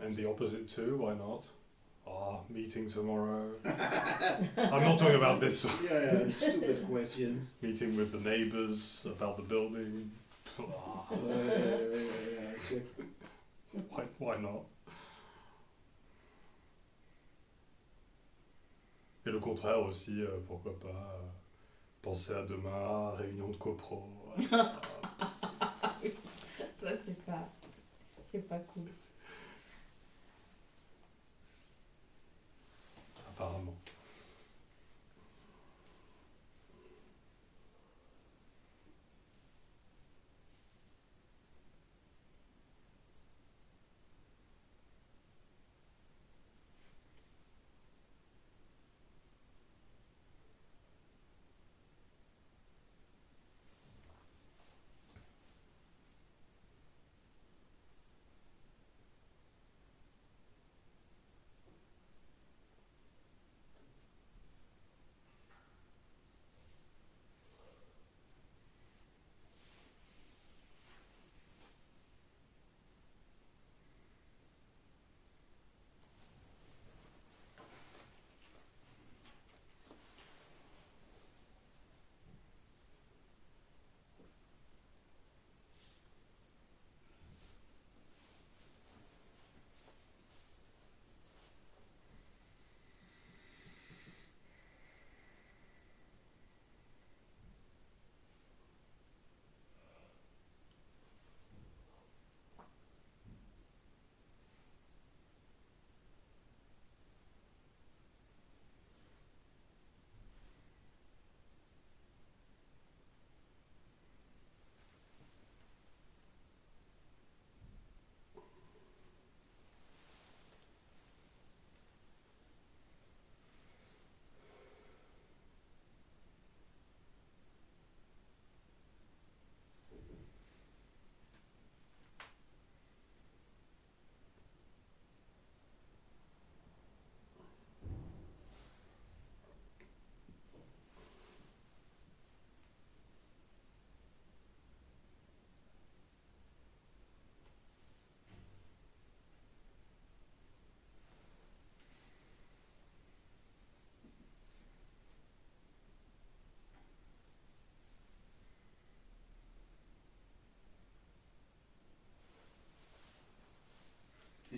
Speaker 2: And the opposite too, why not? Meeting tomorrow. I'm not talking about this.
Speaker 5: Yeah, stupid questions.
Speaker 2: Meeting with the neighbours about the building.
Speaker 5: Yeah, exactly.
Speaker 2: Why not? Et le contraire aussi, pourquoi pas penser à demain, réunion de copro.
Speaker 3: Ça, c'est pas cool.
Speaker 2: Apparemment.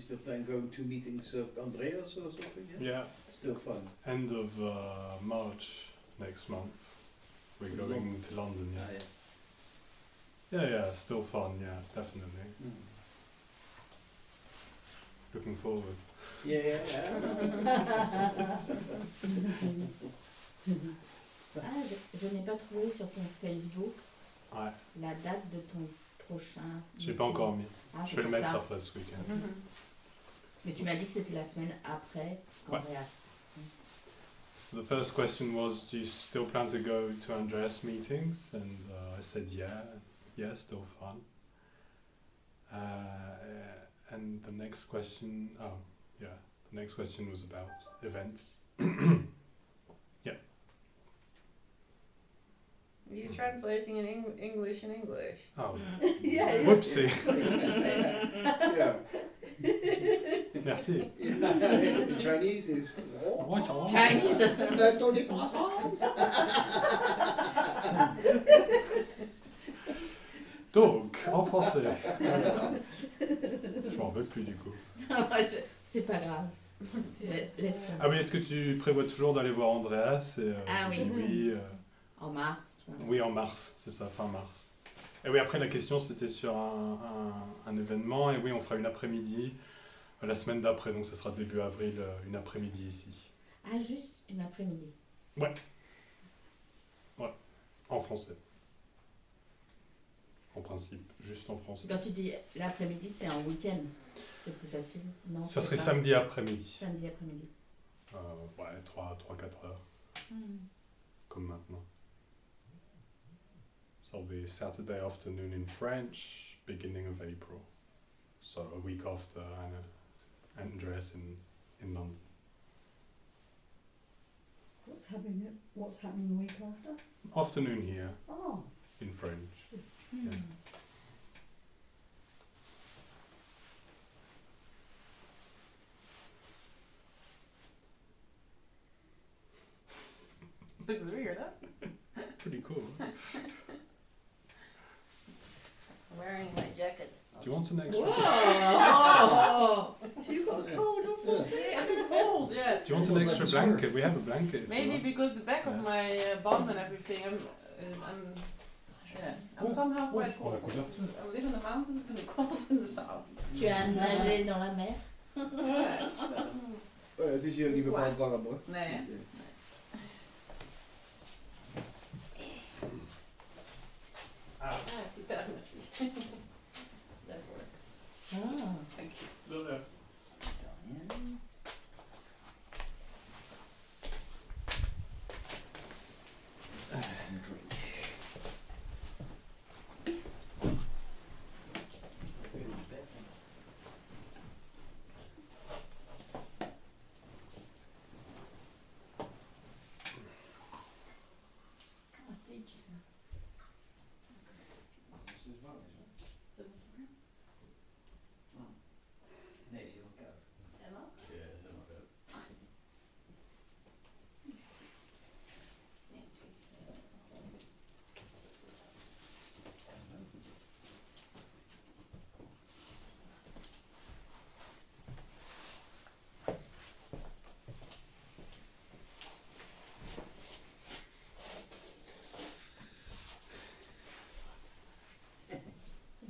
Speaker 5: still plan going to meetings of Andreas or something?
Speaker 2: Yeah,
Speaker 5: Still fun.
Speaker 2: end of March next month. We're
Speaker 5: To
Speaker 2: going to London,
Speaker 5: Ah,
Speaker 2: yeah.
Speaker 5: yeah.
Speaker 2: Yeah, still fun, yeah, definitely. Looking forward.
Speaker 5: Yeah.
Speaker 3: Ah, je n'ai pas trouvé sur ton Facebook
Speaker 2: Ouais,
Speaker 3: la date de ton prochain.
Speaker 2: j'ai pas
Speaker 3: meeting.
Speaker 2: encore mis.
Speaker 3: Ah,
Speaker 2: Je
Speaker 3: c'est
Speaker 2: vais le
Speaker 3: pour
Speaker 2: mettre
Speaker 3: ça.
Speaker 2: après ce week-end.
Speaker 4: Mhm.
Speaker 3: Mais tu m'as dit que c'était la semaine après
Speaker 2: Ouais.
Speaker 3: Andreas.
Speaker 2: So the first question was, do you still plan to go to Andreas meetings? And I said yeah, still fun. And the next question, the next question was about events.
Speaker 4: Are you translating in English in English?
Speaker 2: Oh,
Speaker 4: Yeah.
Speaker 2: whoopsie.
Speaker 5: Yeah.
Speaker 2: Merci.
Speaker 5: In Chinese is.
Speaker 3: Chinese.
Speaker 2: Donc, en français. Je m'en rappelle plus du coup.
Speaker 3: C'est pas grave. Laisse tomber.
Speaker 2: Ah oui, est-ce que tu prévois toujours d'aller voir Andreas et,
Speaker 3: Ah oui.
Speaker 2: tu dis oui.
Speaker 3: En mars.
Speaker 2: Oui, en mars, c'est ça, fin mars. Et oui, après la question c'était sur un événement, et oui, on fera une après-midi la semaine d'après, donc ce sera début avril, une après-midi ici.
Speaker 3: Ah, juste une après-midi.
Speaker 2: En français. En principe, juste en français.
Speaker 3: Quand tu dis l'après-midi, c'est en week-end. C'est plus facile. Non,
Speaker 2: Ça
Speaker 3: c'est
Speaker 2: serait
Speaker 3: pas.
Speaker 2: samedi après-midi.
Speaker 3: Samedi après-midi.
Speaker 2: Ouais, 3-4 heures, comme maintenant. So it'll be Saturday afternoon in French, beginning of April. So a week after Andreas in London.
Speaker 6: What's happening the week after?
Speaker 2: Afternoon here
Speaker 6: Oh.
Speaker 2: in French.
Speaker 3: Hmm.
Speaker 2: Yeah.
Speaker 4: Looks weird, huh?
Speaker 2: Pretty cool.
Speaker 4: Wearing my jacket.
Speaker 2: Do you want an extra?
Speaker 3: Whoa!
Speaker 6: Have you got a cold or something?
Speaker 4: I'm cold, yeah.
Speaker 2: Do you want an
Speaker 5: Almost
Speaker 2: extra
Speaker 5: like a scarf.
Speaker 2: blanket? We have a blanket. if you
Speaker 4: Maybe
Speaker 2: want.
Speaker 4: because the back of
Speaker 2: Yeah.
Speaker 4: my bum and everything, I'm somehow quite cold. I live in the mountains and cold in the south.
Speaker 3: Tu as nagé dans la mer?
Speaker 4: Ja,
Speaker 5: Het is hier niet bepaald warm hoor.
Speaker 4: nee. Ah, super, merci. That works.
Speaker 3: Ah.
Speaker 4: Thank you.
Speaker 5: Nee, heel koud.
Speaker 4: Helemaal?
Speaker 5: Ja, helemaal koud.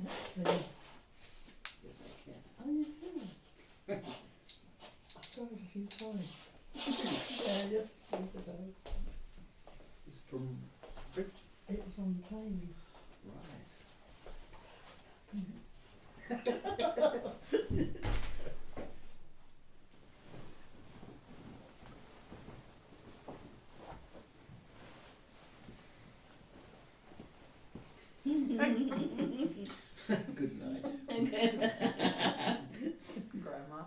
Speaker 6: Yes,
Speaker 5: Yes, I can.
Speaker 6: oh, you can. I've tried it a few times. Yeah, yesterday.
Speaker 5: It's from
Speaker 6: It was on the plane.
Speaker 5: right. Good night.
Speaker 4: Grandma.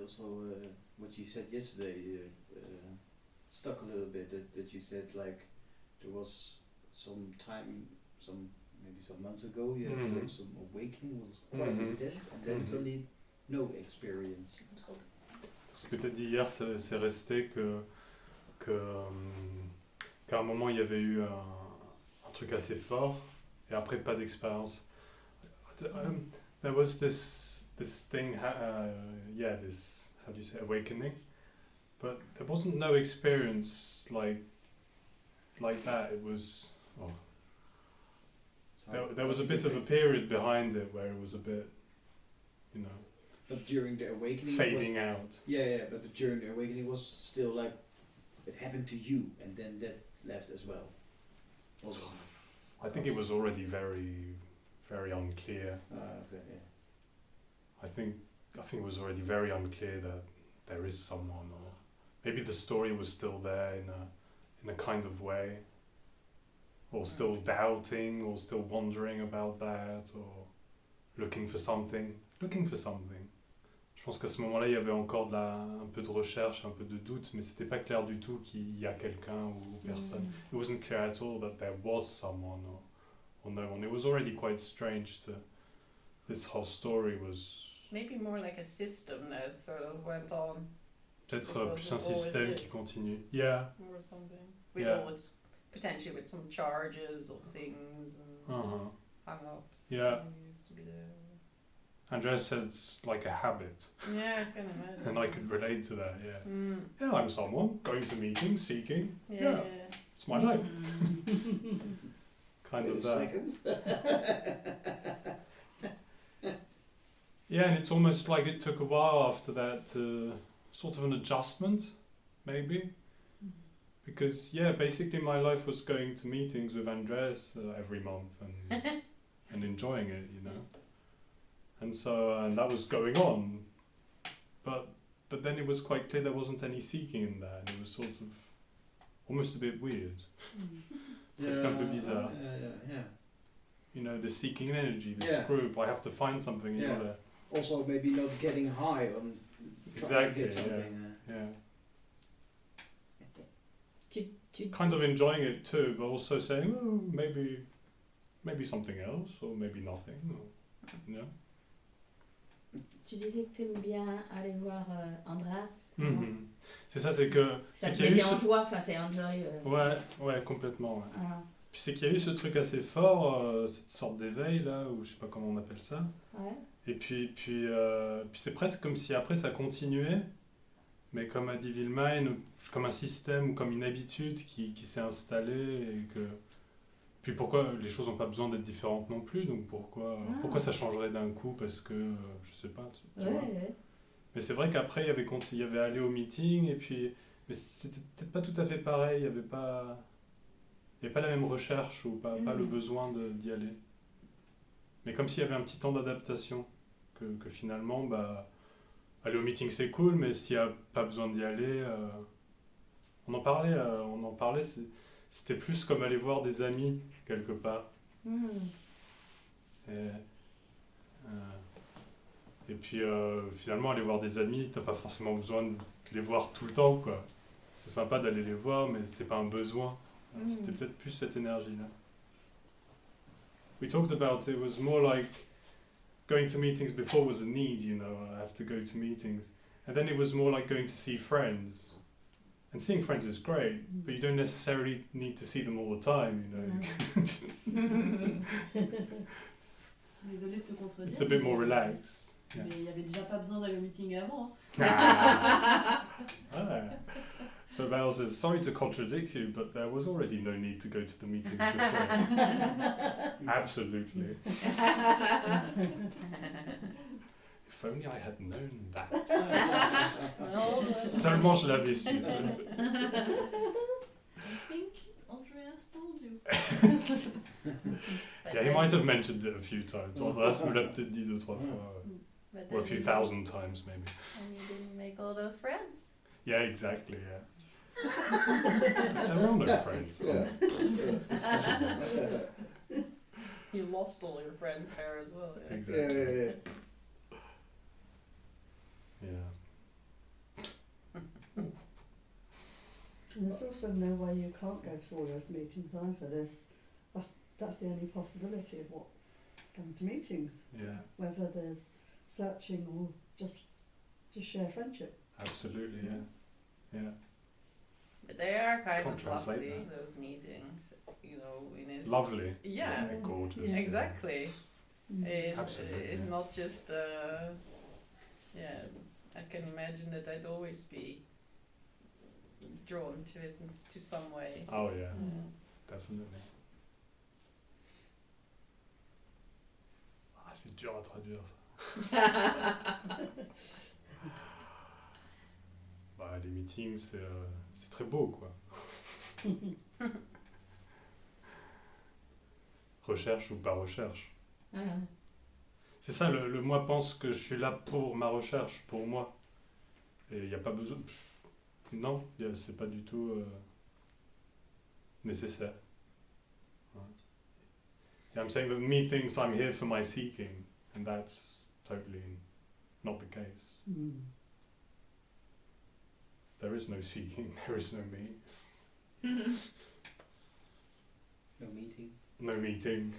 Speaker 5: also what you said yesterday stuck a little bit. That you said like there was some time, maybe some months ago, you had some awakening was quite intense, and then suddenly no experience.
Speaker 2: Ce que tu as dit hier, c'est resté qu'à un moment il y avait eu un truc assez fort et après pas d'expérience. There was this thing, this, how do you say, awakening, but there wasn't no experience like that. It was, there was a bit of a period behind it where it was a bit, you know,
Speaker 5: but during the awakening
Speaker 2: fading out.
Speaker 5: Yeah, but during the awakening was still like it happened to you, and then that left as well.
Speaker 2: I think it was already very, very unclear.
Speaker 5: Okay, yeah.
Speaker 2: I think it was already very unclear that there is someone, or maybe the story was still there in a kind of way, or still doubting, or still wondering about that, or looking for something. Je pense qu'à ce moment-là, il y avait encore un peu de recherche, un peu de doute, mais c'était pas clair du tout qu'il y a quelqu'un ou personne. It wasn't clear at all that there was someone or no one. It was already quite strange this whole story was...
Speaker 4: Maybe more like a system that sort of went on.
Speaker 2: Peut-être plus un système qui continue. Yeah.
Speaker 4: Or something. With potentially with some charges or things and hang-ups.
Speaker 2: Yeah.
Speaker 4: Used to be there.
Speaker 2: Andrea said it's like a habit.
Speaker 4: Yeah, I can imagine.
Speaker 2: And I could relate to that, yeah. Yeah, I'm someone, going to meetings, seeking. Yeah. It's my life. Kind of that. Yeah, and it's almost like it took a while after that to sort of an adjustment, maybe. Because, basically my life was going to meetings with Andreas every month and enjoying it, you know. And so that was going on, but then it was quite clear there wasn't any seeking in that. And it was sort of almost a bit weird. Presque un peu bizarre.
Speaker 5: Yeah.
Speaker 2: You know, the seeking energy, this group. I have to find something in order.
Speaker 5: Also, maybe not getting high on trying to get something.
Speaker 2: Kind of enjoying it too, but also saying, oh, maybe something else, or maybe nothing, or, you know.
Speaker 3: Tu disais que tu aimes bien aller voir Andras.
Speaker 2: C'est ça, c'est que...
Speaker 3: Ça te met en joie, enfin c'est enjoy.
Speaker 2: Ouais, complètement. Ouais. Puis c'est qu'il y a eu ce truc assez fort, cette sorte d'éveil là, ou je sais pas comment on appelle ça.
Speaker 3: Ouais.
Speaker 2: Et puis c'est presque comme si après ça continuait, mais comme a dit Wilhelmine, comme un système ou comme une habitude qui s'est installée et que... Puis pourquoi les choses n'ont pas besoin d'être différentes non plus, donc pourquoi ça changerait d'un coup parce que, je sais pas, tu vois. Mais c'est vrai qu'après il y avait aller au meeting, et puis, mais c'était peut-être pas tout à fait pareil, il y avait pas la même recherche ou pas le besoin d'y aller. Mais comme s'il y avait un petit temps d'adaptation, que finalement, aller au meeting c'est cool, mais s'il n'y a pas besoin d'y aller, on en parlait, c'était plus comme aller voir des amis, quelque part. Et puis, finalement, aller voir des amis, t'as pas forcément besoin de les voir tout le temps, quoi. C'est sympa d'aller les voir, mais c'est pas un besoin. C'était peut-être plus cette énergie-là. We talked about it was more like going to meetings before was a need, you know, I have to go to meetings. And then it was more like going to see friends. And seeing friends is great, but you don't necessarily need to see them all the time, you know.
Speaker 7: Désolée de te contredire.
Speaker 2: It's a bit more relaxed.
Speaker 7: Mais il n'y avait déjà pas besoin d'aller au meeting avant.
Speaker 2: So Val says, sorry to contradict you, but there was already no need to go to the meeting before. Absolutely. If only I had known that. Seulement je l'avais su.
Speaker 7: I think Andreas told you.
Speaker 2: Yeah, he might have mentioned it a few times. Andreas me l'a peut-être dit 2-3 fois. Or a few thousand times, maybe.
Speaker 4: And you didn't make all those friends.
Speaker 2: Yeah, exactly, yeah. There are no friends.
Speaker 4: You lost all your friends there as well. Yeah.
Speaker 2: Exactly.
Speaker 5: Yeah.
Speaker 2: Yeah.
Speaker 6: And there's also no way you can't go to all those meetings either. That's the only possibility of what come to meetings.
Speaker 2: Yeah,
Speaker 6: Whether there's searching or just share friendship.
Speaker 2: absolutely, yeah. Yeah.
Speaker 4: But they are kind
Speaker 2: Can't
Speaker 4: of
Speaker 2: translate
Speaker 4: lovely,
Speaker 2: that.
Speaker 4: those meetings, you know, in its...
Speaker 2: Lovely.
Speaker 4: Yeah,
Speaker 2: Gorgeous.
Speaker 6: Yeah.
Speaker 4: exactly. It's
Speaker 2: Absolutely.
Speaker 4: not just, yeah, I can imagine that I'd always be drawn to it in to some way.
Speaker 2: Oh yeah,
Speaker 6: Mm.
Speaker 2: definitely. Ah, c'est dur à traduire ça. Bah, les meetings, c'est très beau, quoi. Recherche ou pas recherche.
Speaker 3: Ah.
Speaker 2: C'est ça, le moi pense que je suis là pour ma recherche, pour moi. Et il n'y a pas besoin... Non, c'est pas du tout nécessaire. Ouais. Yeah, I'm saying that me thinks I'm here for my seeking, and that's totally not the case.
Speaker 6: Mm.
Speaker 2: There is no seeking, there is no me.
Speaker 5: No meeting.
Speaker 2: No meeting,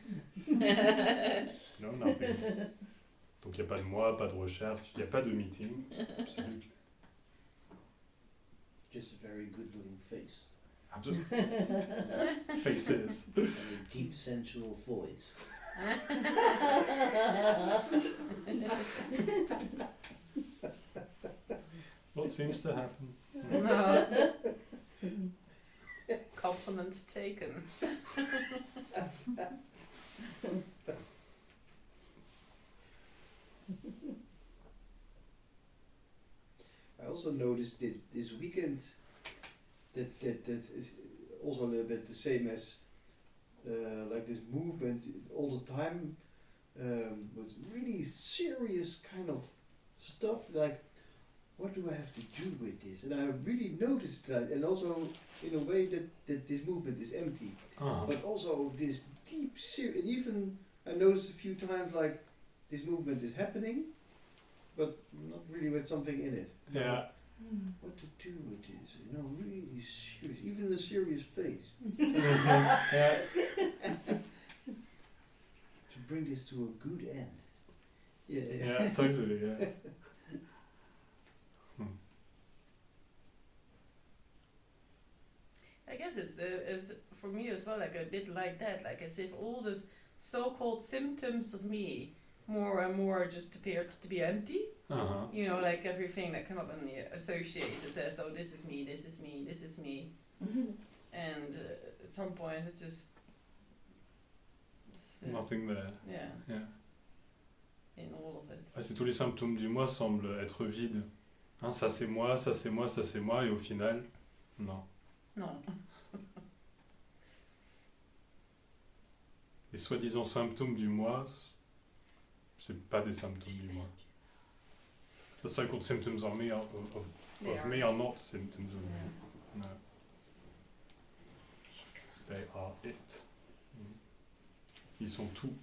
Speaker 2: no nothing. Donc il n'y a pas de moi, pas de recherche, il n'y a pas de meeting. Absolument.
Speaker 5: Just a very good looking face.
Speaker 2: Absolutely. Faces.
Speaker 5: And a deep sensual voice.
Speaker 2: What seems to happen?
Speaker 4: No. Compliment taken.
Speaker 5: I also noticed this weekend that is also a little bit the same as like this movement all the time with really serious kind of stuff like what do I have to do with this? And I really noticed that, and also in a way that this movement is empty, but also this deep and even I noticed a few times like this movement is happening, but not really with something in it.
Speaker 2: Yeah.
Speaker 5: What to do with this? You know, really serious, even a serious face.
Speaker 2: Yeah.
Speaker 5: To bring this to a good end.
Speaker 2: Yeah, totally, yeah.
Speaker 4: I guess it's for me as well, like a bit like that, like as if all those so-called symptoms of me more and more just appeared to be empty.
Speaker 2: Uh-huh.
Speaker 4: You know, like everything that come up and associated as, oh, this is me, this is me, this is me. And at some point it's just...
Speaker 2: Nothing there.
Speaker 4: Yeah.
Speaker 2: Yeah.
Speaker 4: In all of it.
Speaker 2: Ah, c'est tous les symptômes du moi semblent être vides. Hein, ça c'est moi, ça c'est moi, ça c'est moi, et au final, non.
Speaker 4: Non.
Speaker 2: Les soi-disant symptômes du moi, c'est pas des symptômes du moi. The so-called symptoms of me are not symptoms of me. No. They are it. Ils sont tout.